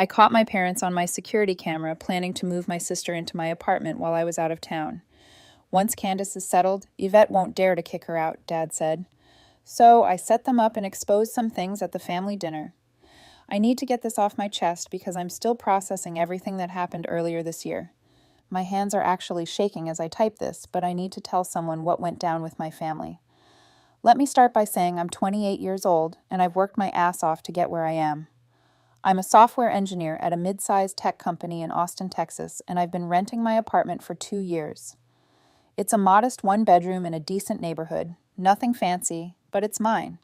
I caught my parents on my security camera planning to move my sister into my apartment while I was out of town. Once Candice is settled, Yvette won't dare to kick her out, Dad said. So I set them up and exposed some things at the family dinner. I need to get this off my chest because I'm still processing everything that happened earlier this year. My hands are actually shaking as I type this, but I need to tell someone what went down with my family. Let me start by saying I'm 28 years old and I've worked my ass off to get where I am. I'm a software engineer at a mid-sized tech company in Austin, Texas, and I've been renting my apartment for 2 years. It's a modest one-bedroom in a decent neighborhood, nothing fancy, but it's mine.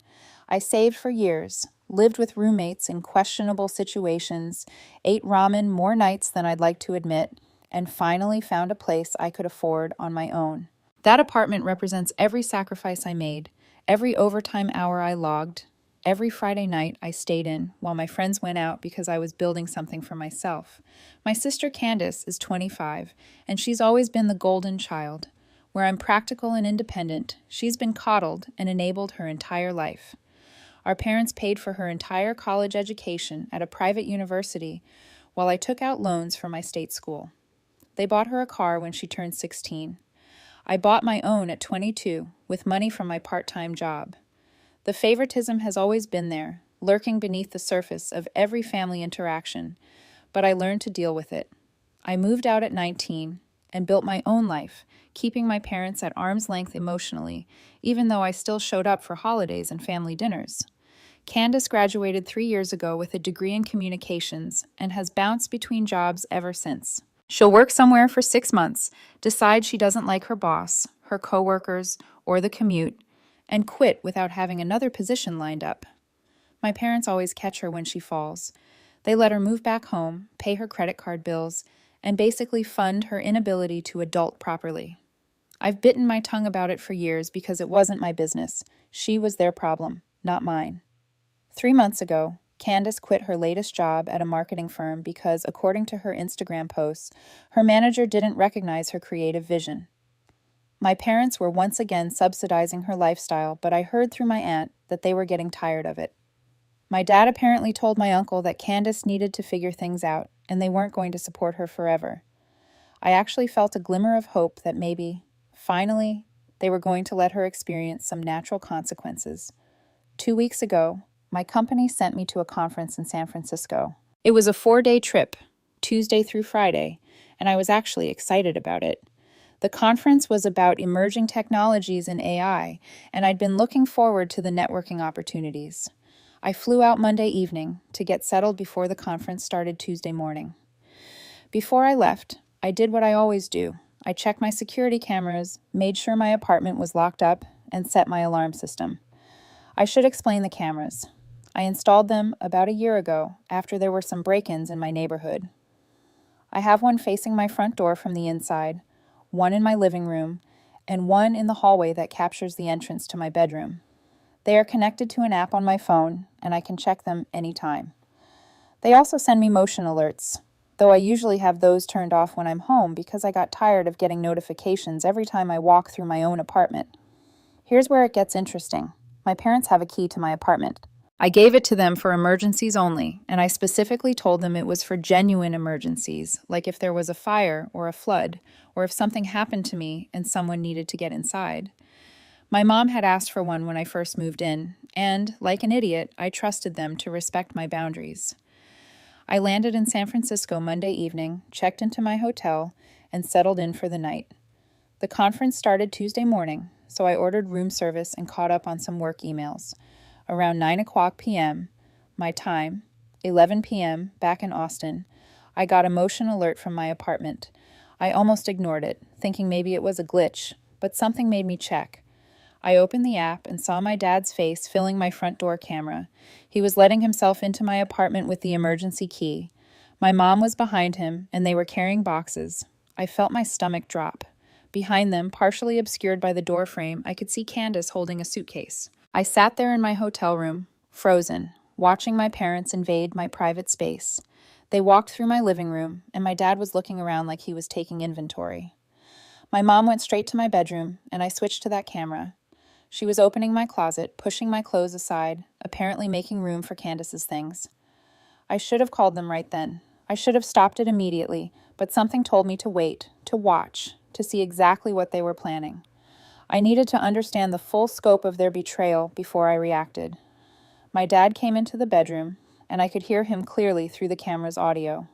I saved for years, lived with roommates in questionable situations, ate ramen more nights than I'd like to admit, and finally found a place I could afford on my own. That apartment represents every sacrifice I made, every overtime hour I logged, every Friday night I stayed in while my friends went out because I was building something for myself. My sister Candice is 25, and she's always been the golden child. Where I'm practical and independent, she's been coddled and enabled her entire life. Our parents paid for her entire college education at a private university while I took out loans for my state school. They bought her a car when she turned 16. I bought my own at 22 with money from my part-time job. The favoritism has always been there, lurking beneath the surface of every family interaction, but I learned to deal with it. I moved out at 19 and built my own life, keeping my parents at arm's length emotionally, even though I still showed up for holidays and family dinners. Candice graduated 3 years ago with a degree in communications and has bounced between jobs ever since. She'll work somewhere for 6 months, decide she doesn't like her boss, her coworkers, or the commute, and quit without having another position lined up. My parents always catch her when she falls. They let her move back home, pay her credit card bills, and basically fund her inability to adult properly. I've bitten my tongue about it for years because it wasn't my business. She was their problem, not mine. 3 months ago, Candice quit her latest job at a marketing firm because, according to her Instagram posts, her manager didn't recognize her creative vision. My parents were once again subsidizing her lifestyle, but I heard through my aunt that they were getting tired of it. My dad apparently told my uncle that Candice needed to figure things out, and they weren't going to support her forever. I actually felt a glimmer of hope that maybe, finally, they were going to let her experience some natural consequences. 2 weeks ago, my company sent me to a conference in San Francisco. It was a 4-day trip, Tuesday through Friday, and I was actually excited about it. The conference was about emerging technologies in AI, and I'd been looking forward to the networking opportunities. I flew out Monday evening to get settled before the conference started Tuesday morning. Before I left, I did what I always do. I checked my security cameras, made sure my apartment was locked up, and set my alarm system. I should explain the cameras. I installed them about a year ago after there were some break-ins in my neighborhood. I have one facing my front door from the inside, one in my living room, and one in the hallway that captures the entrance to my bedroom. They are connected to an app on my phone, and I can check them anytime. They also send me motion alerts, though I usually have those turned off when I'm home because I got tired of getting notifications every time I walk through my own apartment. Here's where it gets interesting. My parents have a key to my apartment. I gave it to them for emergencies only, and I specifically told them it was for genuine emergencies, like if there was a fire or a flood, or if something happened to me and someone needed to get inside. My mom had asked for one when I first moved in, and, like an idiot, I trusted them to respect my boundaries. I landed in San Francisco Monday evening, checked into my hotel, and settled in for the night. The conference started Tuesday morning, so I ordered room service and caught up on some work emails. Around 9 p.m., my time, 11 p.m., back in Austin, I got a motion alert from my apartment. I almost ignored it, thinking maybe it was a glitch, but something made me check. I opened the app and saw my dad's face filling my front door camera. He was letting himself into my apartment with the emergency key. My mom was behind him, and they were carrying boxes. I felt my stomach drop. Behind them, partially obscured by the door frame, I could see Candice holding a suitcase. I sat there in my hotel room, frozen, watching my parents invade my private space. They walked through my living room, and my dad was looking around like he was taking inventory. My mom went straight to my bedroom, and I switched to that camera. She was opening my closet, pushing my clothes aside, apparently making room for Candice's things. I should have called them right then. I should have stopped it immediately, but something told me to wait, to watch, to see exactly what they were planning. I needed to understand the full scope of their betrayal before I reacted. My dad came into the bedroom, and I could hear him clearly through the camera's audio.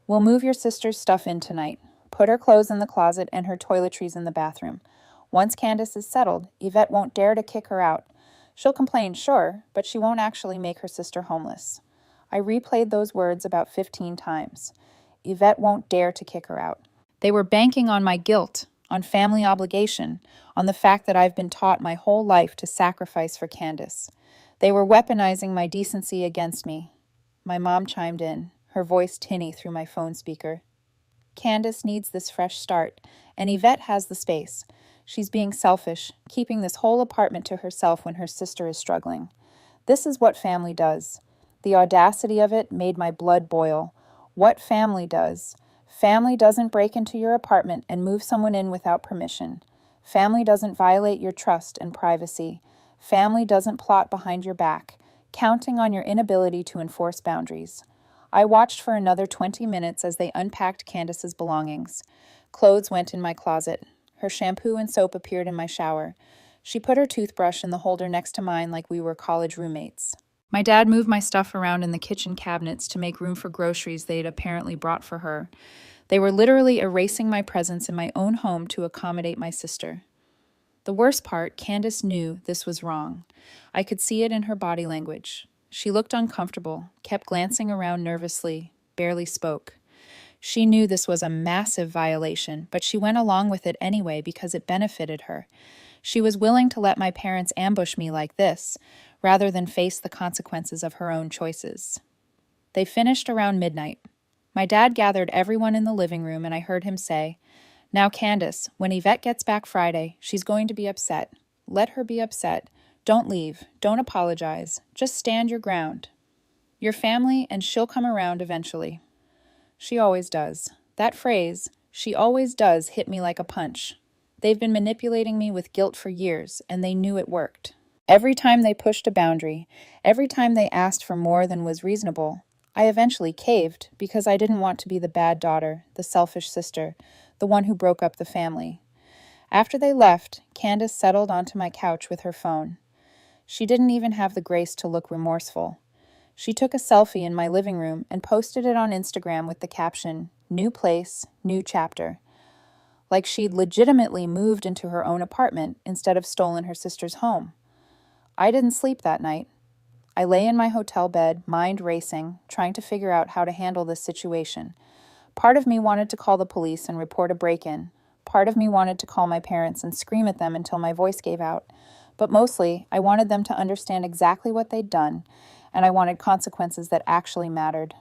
"We'll move your sister's stuff in tonight. Put her clothes in the closet and her toiletries in the bathroom. Once Candice is settled, Yvette won't dare to kick her out. She'll complain, sure, but she won't actually make her sister homeless." I replayed those words about 15 times. Yvette won't dare to kick her out. They were banking on my guilt, on family obligation, on the fact that I've been taught my whole life to sacrifice for Candice. They were weaponizing my decency against me. My mom chimed in, her voice tinny through my phone speaker. "Candice needs this fresh start, and Yvette has the space. She's being selfish, keeping this whole apartment to herself when her sister is struggling. This is what family does." The audacity of it made my blood boil. What family does? Family doesn't break into your apartment and move someone in without permission. Family doesn't violate your trust and privacy. Family doesn't plot behind your back, counting on your inability to enforce boundaries. I watched for another 20 minutes as they unpacked Candice's belongings. Clothes went in my closet. Her shampoo and soap appeared in my shower. She put her toothbrush in the holder next to mine like we were college roommates. My dad moved my stuff around in the kitchen cabinets to make room for groceries they'd apparently brought for her. They were literally erasing my presence in my own home to accommodate my sister. The worst part, Candice knew this was wrong. I could see it in her body language. She looked uncomfortable, kept glancing around nervously, barely spoke. She knew this was a massive violation, but she went along with it anyway because it benefited her. She was willing to let my parents ambush me like this, rather than face the consequences of her own choices. They finished around midnight. My dad gathered everyone in the living room, and I heard him say, "Now, Candice, when Yvette gets back Friday, she's going to be upset. Let her be upset. Don't leave. Don't apologize. Just stand your ground. Your family, and she'll come around eventually." She always does. That phrase, "she always does," hit me like a punch. They've been manipulating me with guilt for years, and they knew it worked. Every time they pushed a boundary, every time they asked for more than was reasonable, I eventually caved because I didn't want to be the bad daughter, the selfish sister, the one who broke up the family. After they left, Candice settled onto my couch with her phone. She didn't even have the grace to look remorseful. She took a selfie in my living room and posted it on Instagram with the caption, "New place, new chapter." Like she'd legitimately moved into her own apartment instead of stolen her sister's home. I didn't sleep that night. I lay in my hotel bed, mind racing, trying to figure out how to handle this situation. Part of me wanted to call the police and report a break-in. Part of me wanted to call my parents and scream at them until my voice gave out. But mostly, I wanted them to understand exactly what they'd done, and I wanted consequences that actually mattered.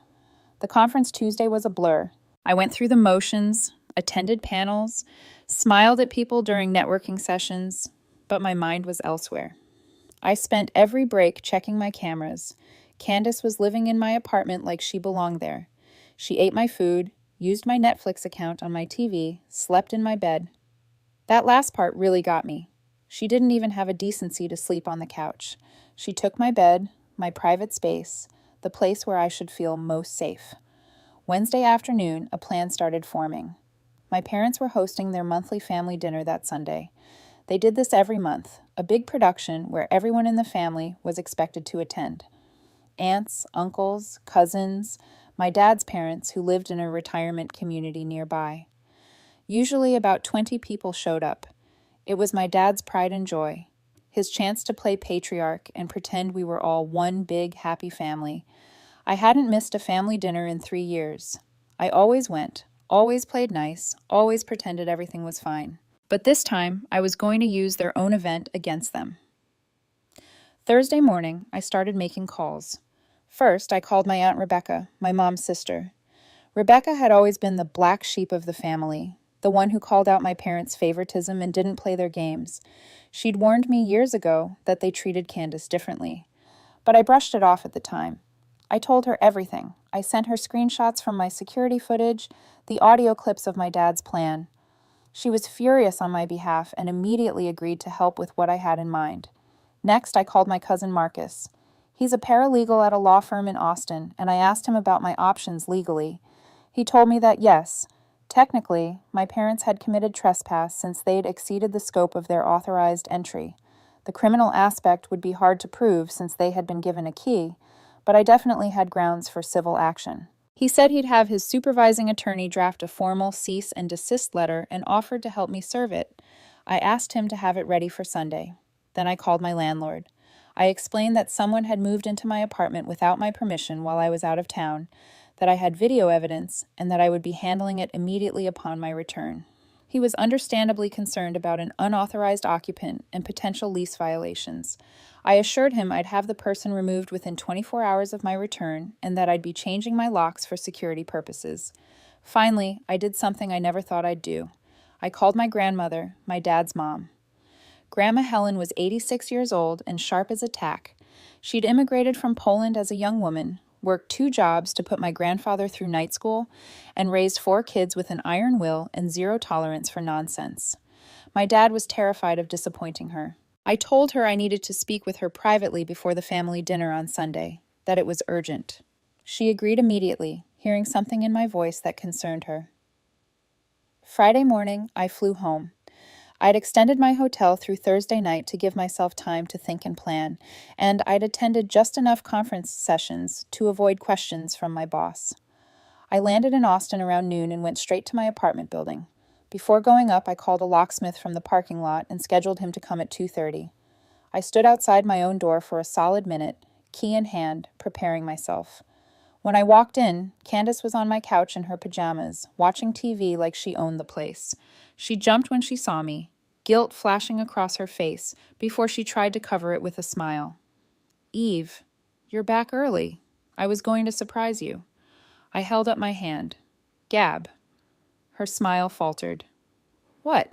The conference Tuesday was a blur. I went through the motions, attended panels, smiled at people during networking sessions, but my mind was elsewhere. I spent every break checking my cameras. Candice was living in my apartment like she belonged there. She ate my food, used my Netflix account on my TV, slept in my bed. That last part really got me. She didn't even have a decency to sleep on the couch. She took my bed, my private space, the place where I should feel most safe. Wednesday afternoon, a plan started forming. My parents were hosting their monthly family dinner that Sunday. They did this every month, a big production where everyone in the family was expected to attend. Aunts, uncles, cousins, my dad's parents who lived in a retirement community nearby. Usually about 20 people showed up. It was my dad's pride and joy, his chance to play patriarch and pretend we were all one big, happy family. I hadn't missed a family dinner in 3 years. I always went, always played nice, always pretended everything was fine. But this time, I was going to use their own event against them. Thursday morning, I started making calls. First, I called my Aunt Rebecca, my mom's sister. Rebecca had always been the black sheep of the family, the one who called out my parents' favoritism and didn't play their games. She'd warned me years ago that they treated Candice differently. But I brushed it off at the time. I told her everything. I sent her screenshots from my security footage, the audio clips of my dad's plan. She was furious on my behalf and immediately agreed to help with what I had in mind. Next, I called my cousin Marcus. He's a paralegal at a law firm in Austin, and I asked him about my options legally. He told me that yes, technically, my parents had committed trespass since they'd exceeded the scope of their authorized entry. The criminal aspect would be hard to prove since they had been given a key, but I definitely had grounds for civil action. He said he'd have his supervising attorney draft a formal cease and desist letter and offered to help me serve it. I asked him to have it ready for Sunday. Then I called my landlord. I explained that someone had moved into my apartment without my permission while I was out of town, that I had video evidence, and that I would be handling it immediately upon my return. He was understandably concerned about an unauthorized occupant and potential lease violations. I assured him I'd have the person removed within 24 hours of my return and that I'd be changing my locks for security purposes. Finally, I did something I never thought I'd do. I called my grandmother, my dad's mom. Grandma Helen was 86 years old and sharp as a tack. She'd immigrated from Poland as a young woman, worked 2 jobs to put my grandfather through night school, and raised 4 kids with an iron will and zero tolerance for nonsense. My dad was terrified of disappointing her. I told her I needed to speak with her privately before the family dinner on Sunday, that it was urgent. She agreed immediately, hearing something in my voice that concerned her. Friday morning, I flew home. I'd extended my hotel through Thursday night to give myself time to think and plan, and I'd attended just enough conference sessions to avoid questions from my boss. I landed in Austin around noon and went straight to my apartment building. Before going up, I called a locksmith from the parking lot and scheduled him to come at 2:30. I stood outside my own door for a solid minute, key in hand, preparing myself. When I walked in, Candice was on my couch in her pajamas, watching TV like she owned the place. She jumped when she saw me, guilt flashing across her face, before she tried to cover it with a smile. "Eve, you're back early. I was going to surprise you." I held up my hand. "Gab." Her smile faltered. "What?"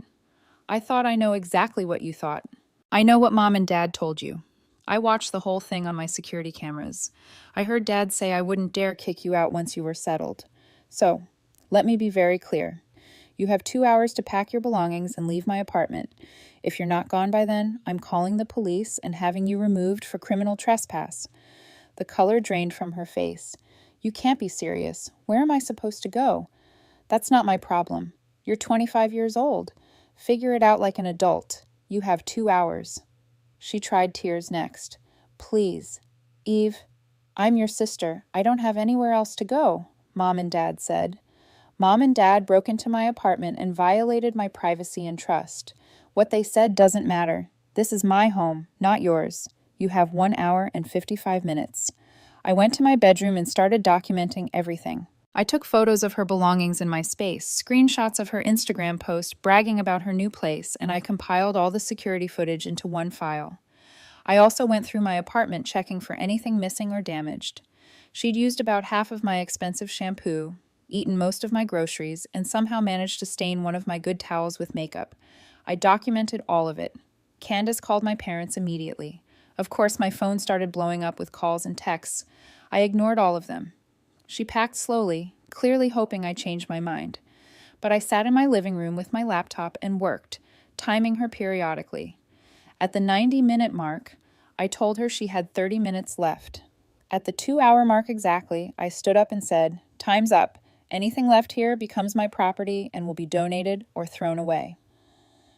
"I thought I know exactly what you thought. I know what Mom and Dad told you. I watched the whole thing on my security cameras. I heard Dad say I wouldn't dare kick you out once you were settled. So, let me be very clear. You have 2 hours to pack your belongings and leave my apartment. If you're not gone by then, I'm calling the police and having you removed for criminal trespass." The color drained from her face. "You can't be serious. Where am I supposed to go?" "That's not my problem. You're 25 years old. Figure it out like an adult. You have 2 hours. She tried tears next. "Please, Eve, I'm your sister. I don't have anywhere else to go," Mom and Dad said. "Mom and Dad broke into my apartment and violated my privacy and trust. What they said doesn't matter. This is my home, not yours. You have 1 hour and 55 minutes. I went to my bedroom and started documenting everything. I took photos of her belongings in my space, screenshots of her Instagram post bragging about her new place, and I compiled all the security footage into one file. I also went through my apartment checking for anything missing or damaged. She'd used about half of my expensive shampoo, eaten most of my groceries, and somehow managed to stain one of my good towels with makeup. I documented all of it. Candice called my parents immediately. Of course, my phone started blowing up with calls and texts. I ignored all of them. She packed slowly, clearly hoping I changed my mind. But I sat in my living room with my laptop and worked, timing her periodically. At the 90-minute mark, I told her she had 30 minutes left. At the 2-hour mark exactly, I stood up and said, "Time's up. Anything left here becomes my property and will be donated or thrown away."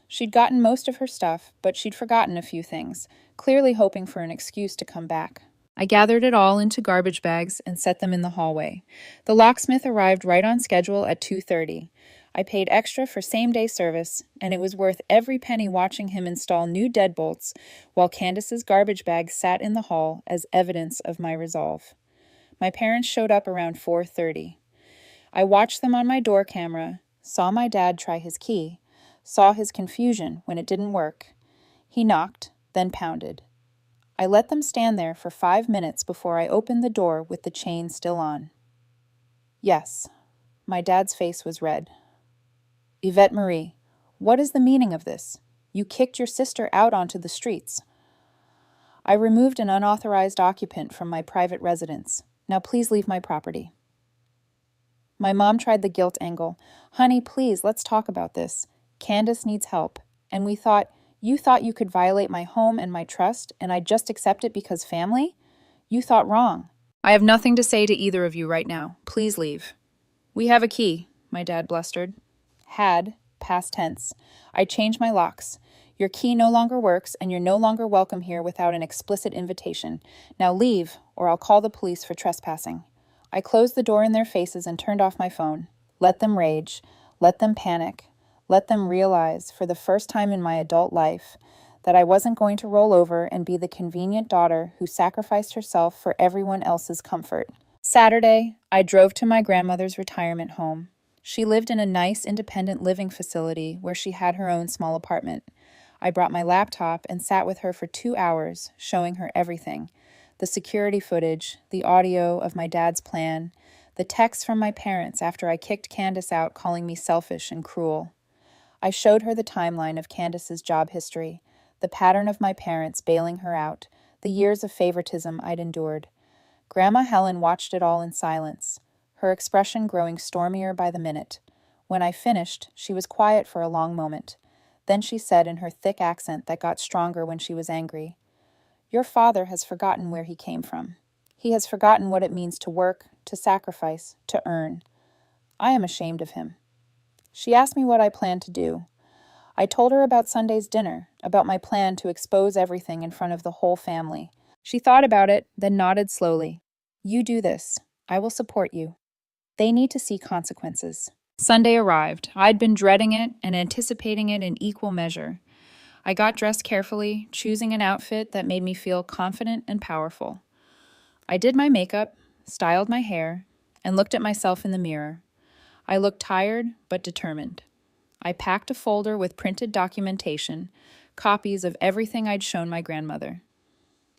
She'd gotten most of her stuff, but she'd forgotten a few things, clearly hoping for an excuse to come back. I gathered it all into garbage bags and set them in the hallway. The locksmith arrived right on schedule at 2:30. I paid extra for same-day service, and it was worth every penny watching him install new deadbolts while Candace's garbage bag sat in the hall as evidence of my resolve. My parents showed up around 4:30. I watched them on my door camera, saw my dad try his key, saw his confusion when it didn't work. He knocked, then pounded. I let them stand there for 5 minutes before I opened the door with the chain still on. "Yes." My dad's face was red. "Yvette Marie, what is the meaning of this? You kicked your sister out onto the streets." "I removed an unauthorized occupant from my private residence. Now please leave my property." My mom tried the guilt angle. "Honey, please, let's talk about this. Candice needs help. And we thought, you thought you could violate my home and my trust, and I'd just accept it because family? You thought wrong. I have nothing to say to either of you right now. Please leave. We have a key, my dad blustered. Had, past tense. I changed my locks. Your key no longer works, and you're no longer welcome here without an explicit invitation. Now leave, or I'll call the police for trespassing. I closed the door in their faces and turned off my phone. Let them rage. Let them panic. Let them realize, for the first time in my adult life, that I wasn't going to roll over and be the convenient daughter who sacrificed herself for everyone else's comfort. Saturday, I drove to my grandmother's retirement home. She lived in a nice independent living facility where she had her own small apartment. I brought my laptop and sat with her for 2 hours, showing her everything. The security footage, the audio of my dad's plan, the texts from my parents after I kicked Candice out calling me selfish and cruel. I showed her the timeline of Candice's job history, the pattern of my parents bailing her out, the years of favoritism I'd endured. Grandma Helen watched it all in silence, her expression growing stormier by the minute. When I finished, she was quiet for a long moment. Then she said in her thick accent that got stronger when she was angry, "Your father has forgotten where he came from. He has forgotten what it means to work, to sacrifice, to earn. I am ashamed of him." She asked me what I planned to do. I told her about Sunday's dinner, about my plan to expose everything in front of the whole family. She thought about it, then nodded slowly. "You do this. I will support you. They need to see consequences." Sunday arrived. I'd been dreading it and anticipating it in equal measure. I got dressed carefully, choosing an outfit that made me feel confident and powerful. I did my makeup, styled my hair, and looked at myself in the mirror. I looked tired but determined. I packed a folder with printed documentation, copies of everything I'd shown my grandmother.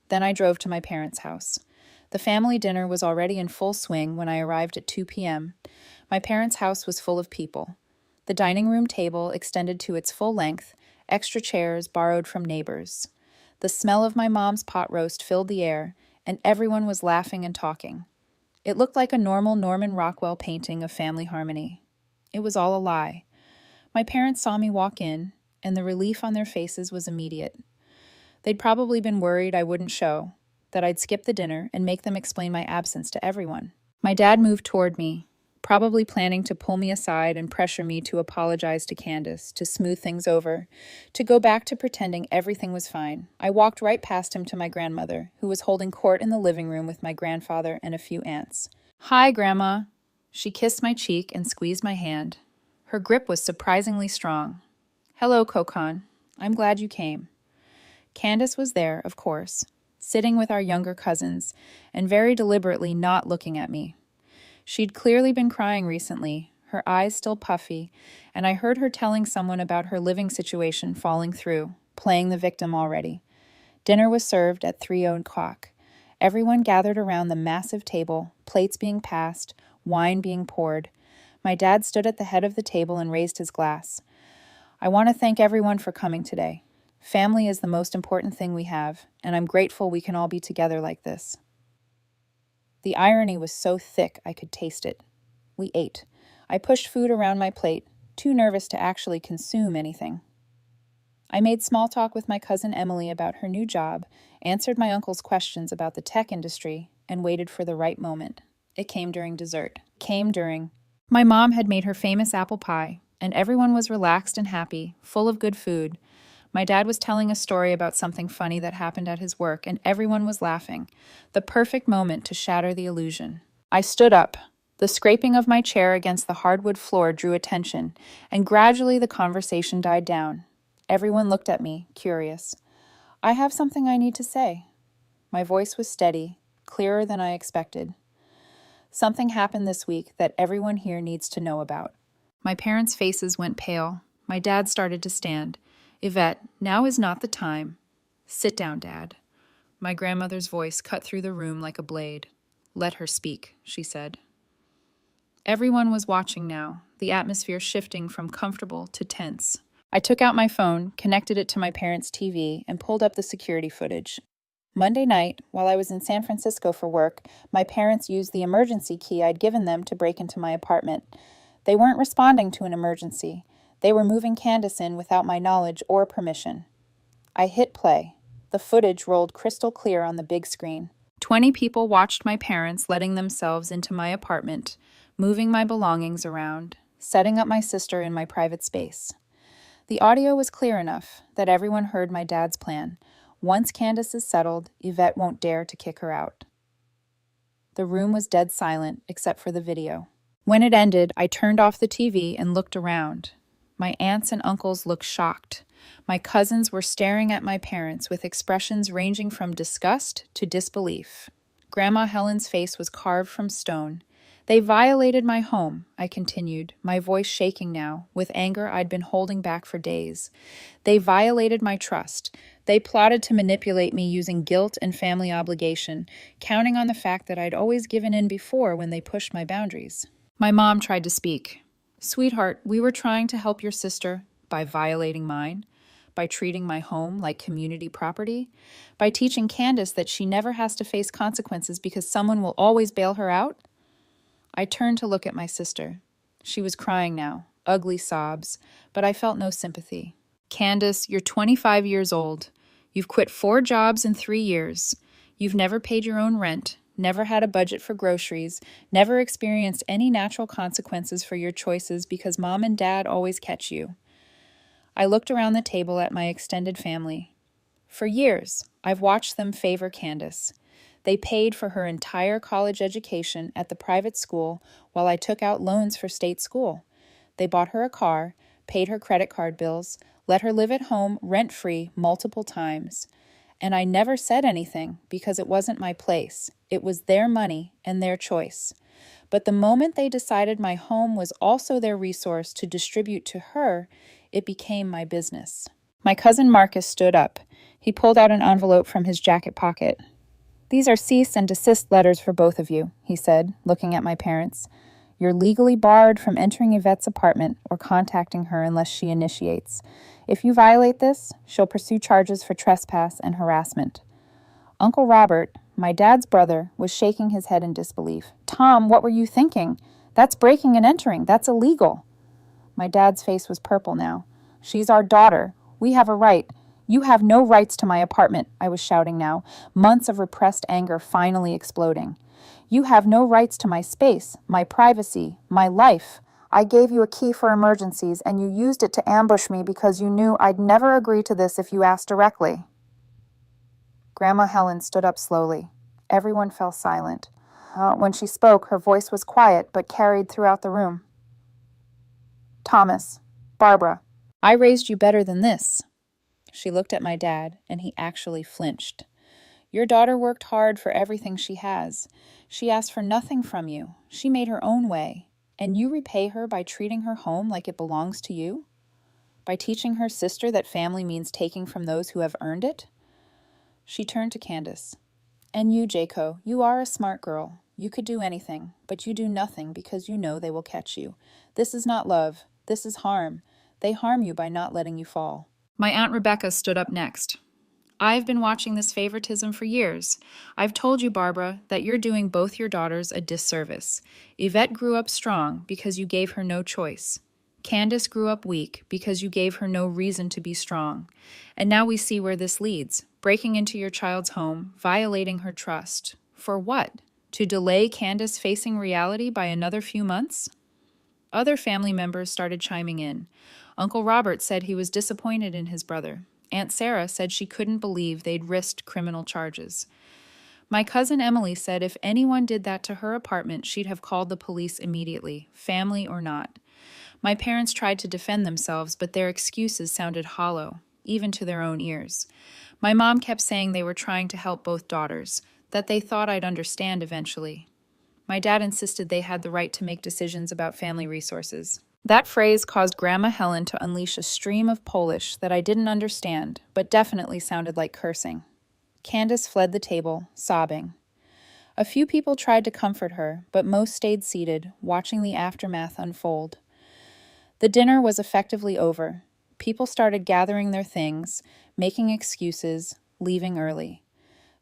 Then I drove to my parents' house. The family dinner was already in full swing when I arrived at 2 p.m. My parents' house was full of people. The dining room table extended to its full length, extra chairs borrowed from neighbors. The smell of my mom's pot roast filled the air, and everyone was laughing and talking. It looked like a normal Norman Rockwell painting of family harmony. It was all a lie. My parents saw me walk in, and the relief on their faces was immediate. They'd probably been worried I wouldn't show, that I'd skip the dinner and make them explain my absence to everyone. My dad moved toward me, probably planning to pull me aside and pressure me to apologize to Candice, to smooth things over, to go back to pretending everything was fine. I walked right past him to my grandmother, who was holding court in the living room with my grandfather and a few aunts. "Hi, Grandma." She kissed my cheek and squeezed my hand. Her grip was surprisingly strong. "Hello, Kokon. I'm glad you came." Candice was there, of course, sitting with our younger cousins, and very deliberately not looking at me. She'd clearly been crying recently, her eyes still puffy, and I heard her telling someone about her living situation falling through, playing the victim already. Dinner was served at 3:00. Everyone gathered around the massive table, plates being passed, wine being poured. My dad stood at the head of the table and raised his glass. "I want to thank everyone for coming today. Family is the most important thing we have, and I'm grateful we can all be together like this." The irony was so thick I could taste it. We ate. I pushed food around my plate, too nervous to actually consume anything. I made small talk with my cousin Emily about her new job, answered my uncle's questions about the tech industry, and waited for the right moment. It came during dessert. My mom had made her famous apple pie, and everyone was relaxed and happy, full of good food. My dad was telling a story about something funny that happened at his work, and everyone was laughing. The perfect moment to shatter the illusion. I stood up. The scraping of my chair against the hardwood floor drew attention, and gradually the conversation died down. Everyone looked at me, curious. "I have something I need to say." My voice was steady, clearer than I expected. "Something happened this week that everyone here needs to know about." My parents' faces went pale. My dad started to stand. "Yvette, now is not the time." "Sit down, Dad." My grandmother's voice cut through the room like a blade. "Let her speak," she said. Everyone was watching now, the atmosphere shifting from comfortable to tense. I took out my phone, connected it to my parents' TV, and pulled up the security footage. Monday night, while I was in San Francisco for work, my parents used the emergency key I'd given them to break into my apartment. They weren't responding to an emergency. They were moving Candice in without my knowledge or permission. I hit play. The footage rolled crystal clear on the big screen. 20 people watched my parents letting themselves into my apartment, moving my belongings around, setting up my sister in my private space. The audio was clear enough that everyone heard my dad's plan. Once Candice is settled, Yvette won't dare to kick her out. The room was dead silent except for the video. When it ended, I turned off the TV and looked around. My aunts and uncles looked shocked. My cousins were staring at my parents with expressions ranging from disgust to disbelief. Grandma Helen's face was carved from stone. They violated my home, I continued, my voice shaking now, with anger I'd been holding back for days. They violated my trust. They plotted to manipulate me using guilt and family obligation, counting on the fact that I'd always given in before when they pushed my boundaries. My mom tried to speak. Sweetheart, we were trying to help your sister by violating mine, by treating my home like community property, by teaching Candice that she never has to face consequences because someone will always bail her out. I turned to look at my sister. She was crying now, ugly sobs, but I felt no sympathy. Candice, you're 25 years old. You've quit 4 jobs in 3 years. You've never paid your own rent, never had a budget for groceries, never experienced any natural consequences for your choices because mom and dad always catch you. I looked around the table at my extended family. For years, I've watched them favor Candice. They paid for her entire college education at the private school while I took out loans for state school. They bought her a car, paid her credit card bills, let her live at home rent-free multiple times. And I never said anything because it wasn't my place. It was their money and their choice. But the moment they decided my home was also their resource to distribute to her, it became my business. My cousin Marcus stood up. He pulled out an envelope from his jacket pocket. These are cease and desist letters for both of you, he said, looking at my parents. You're legally barred from entering Yvette's apartment or contacting her unless she initiates. If you violate this, she'll pursue charges for trespass and harassment. Uncle Robert, my dad's brother, was shaking his head in disbelief. Tom, what were you thinking? That's breaking and entering. That's illegal. My dad's face was purple now. She's our daughter. We have a right. You have no rights to my apartment, I was shouting now, months of repressed anger finally exploding. You have no rights to my space, my privacy, my life. I gave you a key for emergencies, and you used it to ambush me because you knew I'd never agree to this if you asked directly. Grandma Helen stood up slowly. Everyone fell silent. When she spoke, her voice was quiet but carried throughout the room. Thomas, Barbara, I raised you better than this. She looked at my dad, and he actually flinched. Your daughter worked hard for everything she has. She asked for nothing from you. She made her own way. And you repay her by treating her home like it belongs to you? By teaching her sister that family means taking from those who have earned it? She turned to Candice. And you, Jaco, you are a smart girl. You could do anything, but you do nothing because you know they will catch you. This is not love. This is harm. They harm you by not letting you fall. My Aunt Rebecca stood up next. I've been watching this favoritism for years. I've told you, Barbara, that you're doing both your daughters a disservice. Yvette grew up strong because you gave her no choice. Candice grew up weak because you gave her no reason to be strong. And now we see where this leads, breaking into your child's home, violating her trust. For what? To delay Candice facing reality by another few months? Other family members started chiming in. Uncle Robert said he was disappointed in his brother. Aunt Sarah said she couldn't believe they'd risked criminal charges. My cousin Emily said if anyone did that to her apartment, she'd have called the police immediately, family or not. My parents tried to defend themselves, but their excuses sounded hollow, even to their own ears. My mom kept saying they were trying to help both daughters, that they thought I'd understand eventually. My dad insisted they had the right to make decisions about family resources. That phrase caused Grandma Helen to unleash a stream of Polish that I didn't understand, but definitely sounded like cursing. Candice fled the table, sobbing. A few people tried to comfort her, but most stayed seated, watching the aftermath unfold. The dinner was effectively over. People started gathering their things, making excuses, leaving early.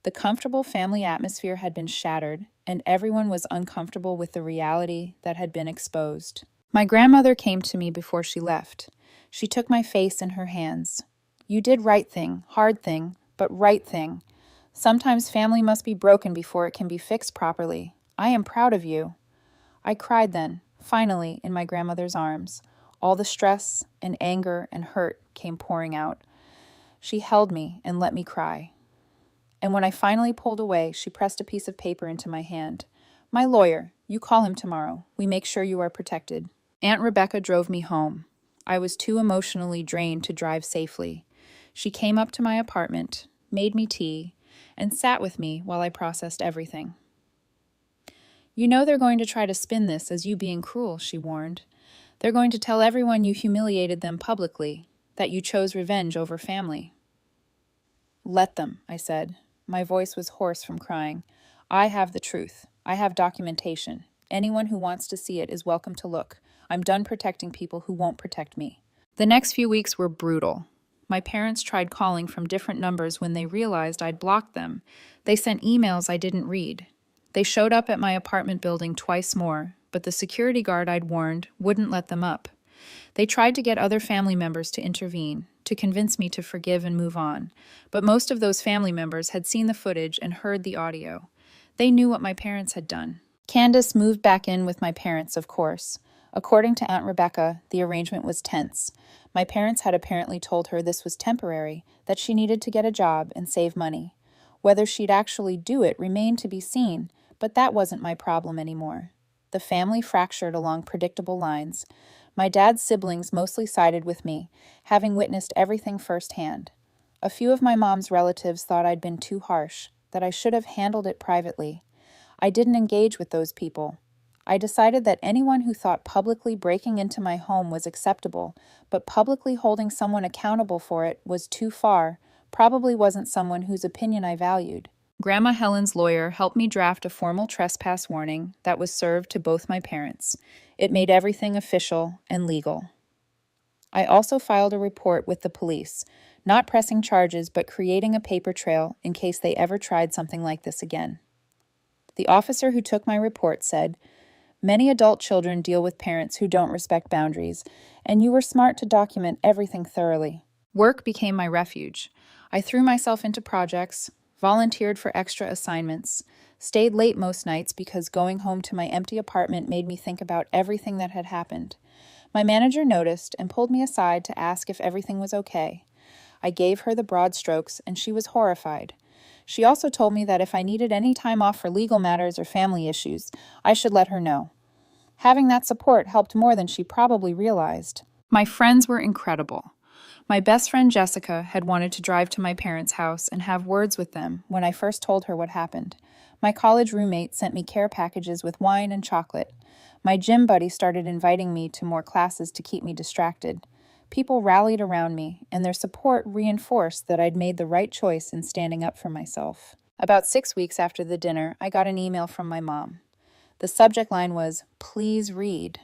The comfortable family atmosphere had been shattered, and everyone was uncomfortable with the reality that had been exposed. My grandmother came to me before she left. She took my face in her hands. You did right thing, hard thing, but right thing. Sometimes family must be broken before it can be fixed properly. I am proud of you." I cried then, finally, in my grandmother's arms. All the stress and anger and hurt came pouring out. She held me and let me cry. And when I finally pulled away, she pressed a piece of paper into my hand. "My lawyer. You call him tomorrow. We make sure you are protected." Aunt Rebecca drove me home. I was too emotionally drained to drive safely. She came up to my apartment, made me tea, and sat with me while I processed everything. "You know they're going to try to spin this as you being cruel," she warned. "They're going to tell everyone you humiliated them publicly, that you chose revenge over family." "Let them," I said. My voice was hoarse from crying. "I have the truth. I have documentation. Anyone who wants to see it is welcome to look. I'm done protecting people who won't protect me." The next few weeks were brutal. My parents tried calling from different numbers when they realized I'd blocked them. They sent emails I didn't read. They showed up at my apartment building twice more, but the security guard I'd warned wouldn't let them up. They tried to get other family members to intervene, to convince me to forgive and move on, but most of those family members had seen the footage and heard the audio. They knew what my parents had done. Candice moved back in with my parents, of course. According to Aunt Rebecca, the arrangement was tense. My parents had apparently told her this was temporary, that she needed to get a job and save money. Whether she'd actually do it remained to be seen, but that wasn't my problem anymore. The family fractured along predictable lines. My dad's siblings mostly sided with me, having witnessed everything firsthand. A few of my mom's relatives thought I'd been too harsh, that I should have handled it privately. I didn't engage with those people. I decided that anyone who thought publicly breaking into my home was acceptable, but publicly holding someone accountable for it was too far, probably wasn't someone whose opinion I valued. Grandma Helen's lawyer helped me draft a formal trespass warning that was served to both my parents. It made everything official and legal. I also filed a report with the police, not pressing charges but creating a paper trail in case they ever tried something like this again. The officer who took my report said, "Many adult children deal with parents who don't respect boundaries, and you were smart to document everything thoroughly." Work became my refuge. I threw myself into projects, volunteered for extra assignments, stayed late most nights because going home to my empty apartment made me think about everything that had happened. My manager noticed and pulled me aside to ask if everything was okay. I gave her the broad strokes, and she was horrified. She also told me that if I needed any time off for legal matters or family issues, I should let her know. Having that support helped more than she probably realized. My friends were incredible. My best friend Jessica had wanted to drive to my parents' house and have words with them when I first told her what happened. My college roommate sent me care packages with wine and chocolate. My gym buddy started inviting me to more classes to keep me distracted. People rallied around me, and their support reinforced that I'd made the right choice in standing up for myself. About 6 weeks after the dinner, I got an email from my mom. The subject line was, "Please read."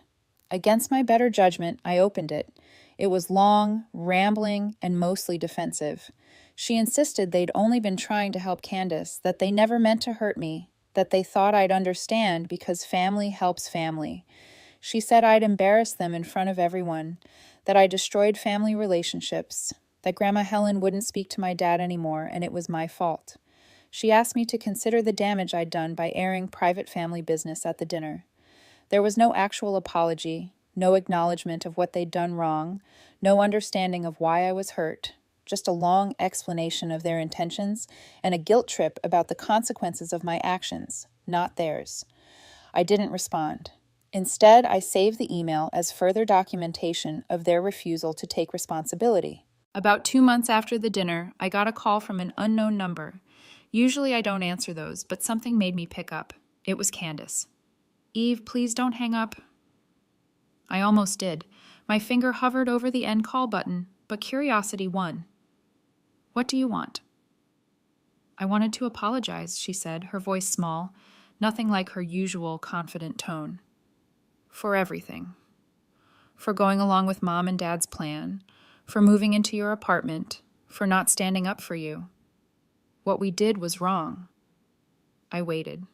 Against my better judgment, I opened it. It was long, rambling, and mostly defensive. She insisted they'd only been trying to help Candice, that they never meant to hurt me, that they thought I'd understand because family helps family. She said I'd embarrassed them in front of everyone, that I destroyed family relationships, that Grandma Helen wouldn't speak to my dad anymore, and it was my fault. She asked me to consider the damage I'd done by airing private family business at the dinner. There was no actual apology, no acknowledgement of what they'd done wrong, no understanding of why I was hurt, just a long explanation of their intentions and a guilt trip about the consequences of my actions, not theirs. I didn't respond. Instead, I saved the email as further documentation of their refusal to take responsibility. About 2 months after the dinner, I got a call from an unknown number. Usually I don't answer those, but something made me pick up. It was Candice. "Eve, please don't hang up." I almost did. My finger hovered over the end call button, but curiosity won. "What do you want?" "I wanted to apologize," she said, her voice small, nothing like her usual confident tone. "For everything. For going along with Mom and Dad's plan, for moving into your apartment, for not standing up for you. What we did was wrong." I waited.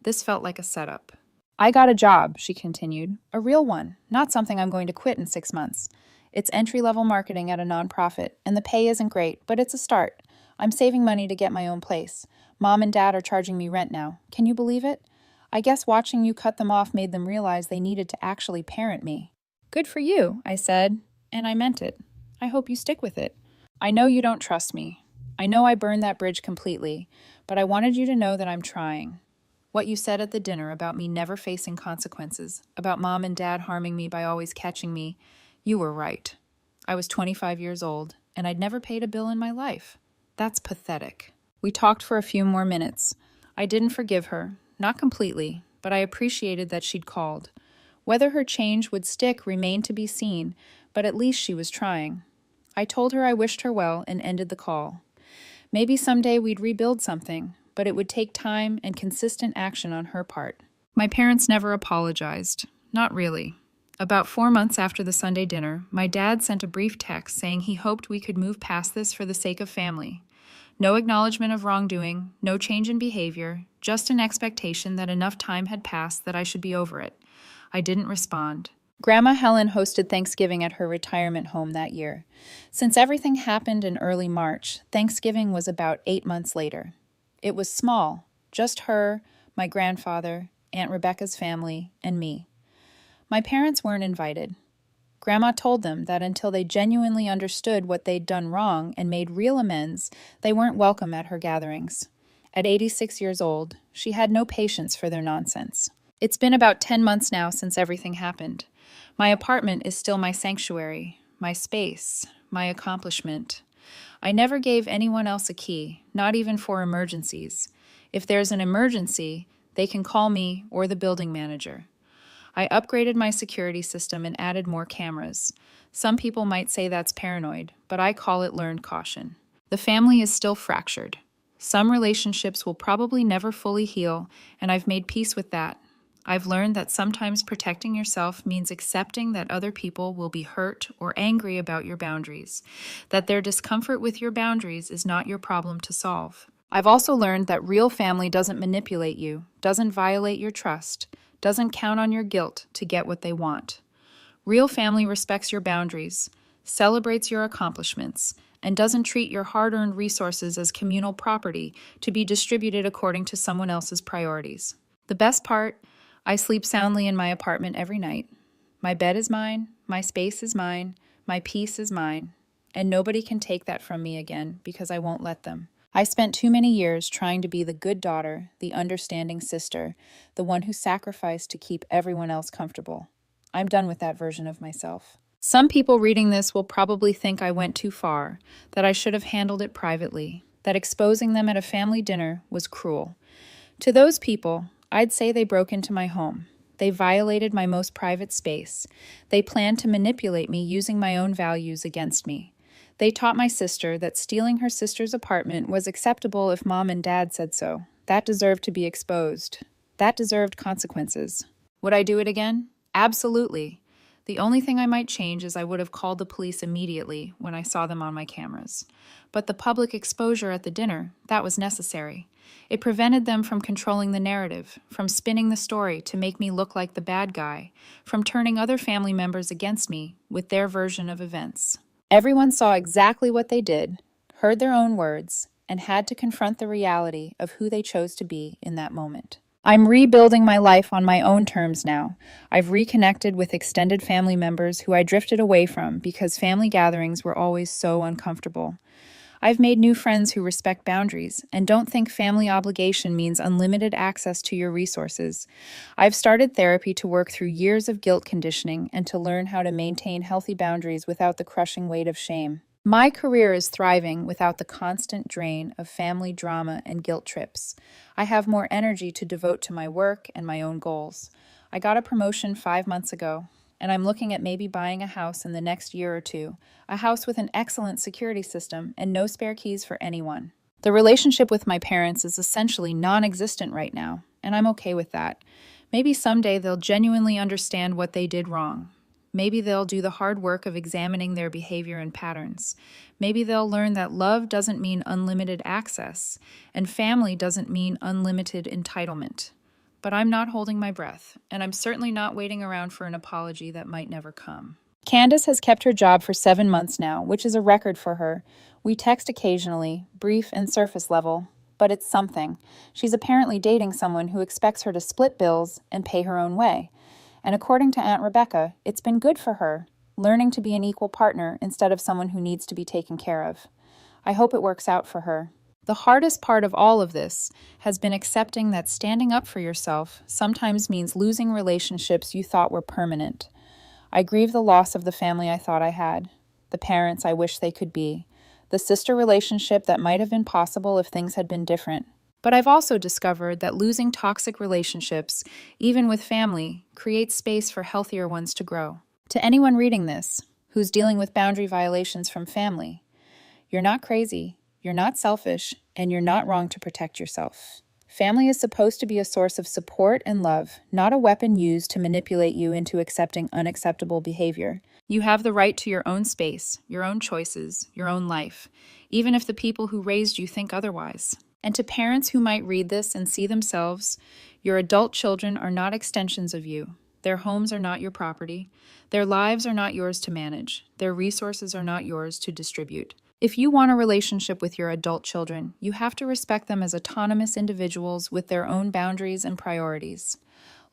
This felt like a setup. "I got a job," she continued, "a real one, not something I'm going to quit in 6 months. It's entry-level marketing at a nonprofit, and the pay isn't great, but it's a start. I'm saving money to get my own place. Mom and Dad are charging me rent now. Can you believe it? I guess watching you cut them off made them realize they needed to actually parent me. Good for you, I said, and I meant it. I hope you stick with it. I know you don't trust me. I know I burned that bridge completely, but I wanted you to know that I'm trying. What you said at the dinner about me never facing consequences, about Mom and Dad harming me by always catching me, you were right. I was 25 years old, and I'd never paid a bill in my life. That's pathetic. We talked for a few more minutes. I didn't forgive her, not completely, but I appreciated that she'd called. Whether her change would stick remained to be seen, but at least she was trying. I told her I wished her well and ended the call. Maybe someday we'd rebuild something, but it would take time and consistent action on her part. My parents never apologized. Not really. About 4 months after the Sunday dinner, my dad sent a brief text saying he hoped we could move past this for the sake of family. No acknowledgement of wrongdoing, no change in behavior, just an expectation that enough time had passed that I should be over it. I didn't respond. Grandma Helen hosted Thanksgiving at her retirement home that year. Since everything happened in early March, Thanksgiving was about 8 months later. It was small, just her, my grandfather, Aunt Rebecca's family, and me. My parents weren't invited. Grandma told them that until they genuinely understood what they'd done wrong and made real amends, they weren't welcome at her gatherings. At 86 years old, she had no patience for their nonsense. It's been about 10 months now since everything happened. My apartment is still my sanctuary, my space, my accomplishment. I never gave anyone else a key, not even for emergencies. If there's an emergency, they can call me or the building manager. I upgraded my security system and added more cameras. Some people might say that's paranoid, but I call it learned caution. The family is still fractured. Some relationships will probably never fully heal, and I've made peace with that. I've learned that sometimes protecting yourself means accepting that other people will be hurt or angry about your boundaries, that their discomfort with your boundaries is not your problem to solve. I've also learned that real family doesn't manipulate you, doesn't violate your trust, doesn't count on your guilt to get what they want. Real family respects your boundaries, celebrates your accomplishments, and doesn't treat your hard-earned resources as communal property to be distributed according to someone else's priorities. The best part, I sleep soundly in my apartment every night. My bed is mine, my space is mine, my peace is mine, and nobody can take that from me again because I won't let them. I spent too many years trying to be the good daughter, the understanding sister, the one who sacrificed to keep everyone else comfortable. I'm done with that version of myself. Some people reading this will probably think I went too far, that I should have handled it privately, that exposing them at a family dinner was cruel. To those people, I'd say they broke into my home. They violated my most private space. They planned to manipulate me using my own values against me. They taught my sister that stealing her sister's apartment was acceptable if Mom and Dad said so. That deserved to be exposed. That deserved consequences. Would I do it again? Absolutely. The only thing I might change is I would have called the police immediately when I saw them on my cameras. But the public exposure at the dinner, that was necessary. It prevented them from controlling the narrative, from spinning the story to make me look like the bad guy, from turning other family members against me with their version of events. Everyone saw exactly what they did, heard their own words, and had to confront the reality of who they chose to be in that moment. I'm rebuilding my life on my own terms now. I've reconnected with extended family members who I drifted away from because family gatherings were always so uncomfortable. I've made new friends who respect boundaries and don't think family obligation means unlimited access to your resources. I've started therapy to work through years of guilt conditioning and to learn how to maintain healthy boundaries without the crushing weight of shame. My career is thriving without the constant drain of family drama and guilt trips. I have more energy to devote to my work and my own goals. I got a promotion 5 months ago, and I'm looking at maybe buying a house in the next year or two, a house with an excellent security system and no spare keys for anyone. The relationship with my parents is essentially non-existent right now, and I'm okay with that. Maybe someday they'll genuinely understand what they did wrong. Maybe they'll do the hard work of examining their behavior and patterns. Maybe they'll learn that love doesn't mean unlimited access, and family doesn't mean unlimited entitlement. But I'm not holding my breath, and I'm certainly not waiting around for an apology that might never come. Candice has kept her job for 7 months now, which is a record for her. We text occasionally, brief and surface level, but it's something. She's apparently dating someone who expects her to split bills and pay her own way. And according to Aunt Rebecca, it's been good for her, learning to be an equal partner instead of someone who needs to be taken care of. I hope it works out for her. The hardest part of all of this has been accepting that standing up for yourself sometimes means losing relationships you thought were permanent. I grieve the loss of the family I thought I had, the parents I wish they could be, the sister relationship that might have been possible if things had been different. But I've also discovered that losing toxic relationships, even with family, creates space for healthier ones to grow. To anyone reading this, who's dealing with boundary violations from family, you're not crazy, you're not selfish, and you're not wrong to protect yourself. Family is supposed to be a source of support and love, not a weapon used to manipulate you into accepting unacceptable behavior. You have the right to your own space, your own choices, your own life, even if the people who raised you think otherwise. And to parents who might read this and see themselves, your adult children are not extensions of you. Their homes are not your property. Their lives are not yours to manage. Their resources are not yours to distribute. If you want a relationship with your adult children, you have to respect them as autonomous individuals with their own boundaries and priorities.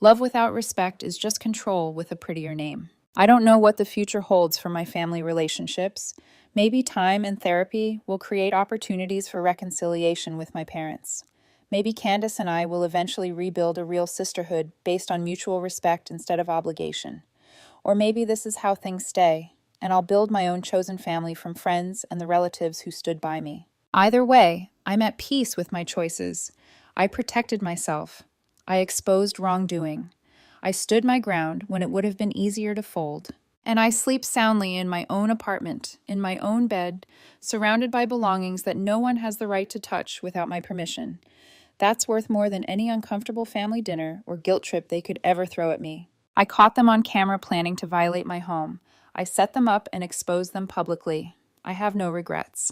Love without respect is just control with a prettier name. I don't know what the future holds for my family relationships. Maybe time and therapy will create opportunities for reconciliation with my parents. Maybe Candice and I will eventually rebuild a real sisterhood based on mutual respect instead of obligation. Or maybe this is how things stay, and I'll build my own chosen family from friends and the relatives who stood by me. Either way, I'm at peace with my choices. I protected myself. I exposed wrongdoing. I stood my ground when it would have been easier to fold. And I sleep soundly in my own apartment, in my own bed, surrounded by belongings that no one has the right to touch without my permission. That's worth more than any uncomfortable family dinner or guilt trip they could ever throw at me. I caught them on camera planning to violate my home. I set them up and exposed them publicly. I have no regrets.